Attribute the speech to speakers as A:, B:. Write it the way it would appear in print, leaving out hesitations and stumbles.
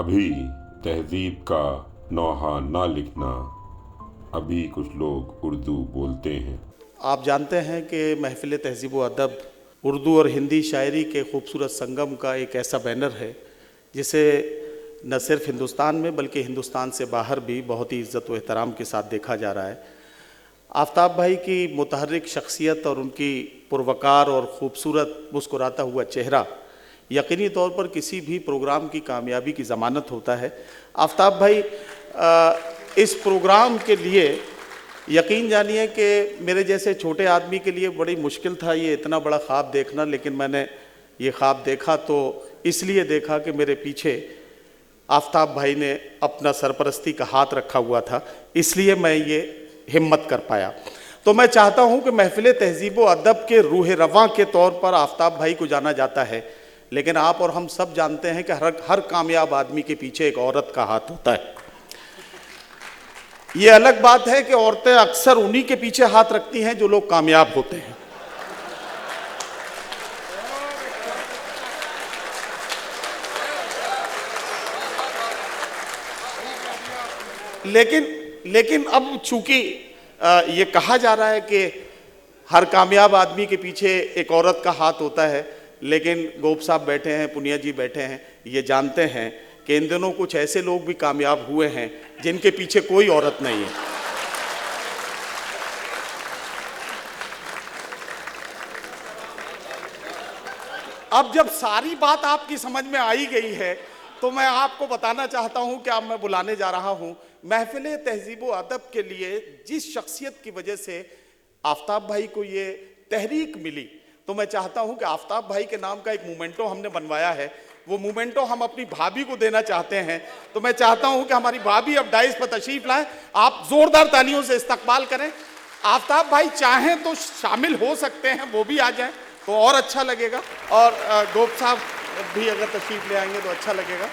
A: अभी तहजीब का नौहा ना लिखना, अभी कुछ लोग उर्दू बोलते हैं।
B: आप जानते हैं कि महफ़िल तहज़ीब व अदब उर्दू और हिंदी शायरी के खूबसूरत संगम का एक ऐसा बैनर है जिसे न सिर्फ हिंदुस्तान में बल्कि हिंदुस्तान से बाहर भी बहुत ही इज़्ज़त व एहतराम के साथ देखा जा रहा है। आफ़ताब भाई की मुतहर्रिक शख्सियत और उनकी पुरवकार और ख़ूबसूरत मुस्कुराता हुआ चेहरा यकीनी तौर पर किसी भी प्रोग्राम की कामयाबी की ज़मानत होता है। आफ़ताब भाई इस प्रोग्राम के लिए यकीन जानिए कि मेरे जैसे छोटे आदमी के लिए बड़ी मुश्किल था ये इतना बड़ा ख्वाब देखना, लेकिन मैंने ये ख्वाब देखा तो इसलिए देखा कि मेरे पीछे आफ़ताब भाई ने अपना सरपरस्ती का हाथ रखा हुआ था, इसलिए मैं ये हिम्मत कर पाया। तो मैं चाहता हूँ कि महफ़िल तहज़ीब व अदब के रूह रवां के तौर पर आफ़ताब भाई को जाना जाता है, लेकिन आप और हम सब जानते हैं कि हर कामयाब आदमी के पीछे एक औरत का हाथ होता है। ये अलग बात है कि औरतें अक्सर उन्हीं के पीछे हाथ रखती हैं जो लोग कामयाब होते हैं। लेकिन अब चूंकि ये कहा जा रहा है कि हर कामयाब आदमी के पीछे एक औरत का हाथ होता है, लेकिन गोप साहब बैठे हैं, पुनिया जी बैठे हैं, ये जानते हैं कि इन दिनों कुछ ऐसे लोग भी कामयाब हुए हैं जिनके पीछे कोई औरत नहीं है। अब जब सारी बात आपकी समझ में आई गई है तो मैं आपको बताना चाहता हूं कि अब मैं बुलाने जा रहा हूं महफ़िल तहज़ीब व अदब के लिए जिस शख्सियत की वजह से आफ़ताब भाई को ये तहरीक मिली, तो मैं चाहता हूं कि आफ़ताब भाई के नाम का एक मोमेंटो हमने बनवाया है, वो मोमेंटो हम अपनी भाभी को देना चाहते हैं। तो मैं चाहता हूं कि हमारी भाभी अब डाइस पर तशरीफ लाएं, आप जोरदार तालियों से इस्तकबाल करें। आफ़ताब भाई चाहें तो शामिल हो सकते हैं, वो भी आ जाएं तो और अच्छा लगेगा, और गोप साहब भी अगर तशरीफ ले आएंगे तो अच्छा लगेगा।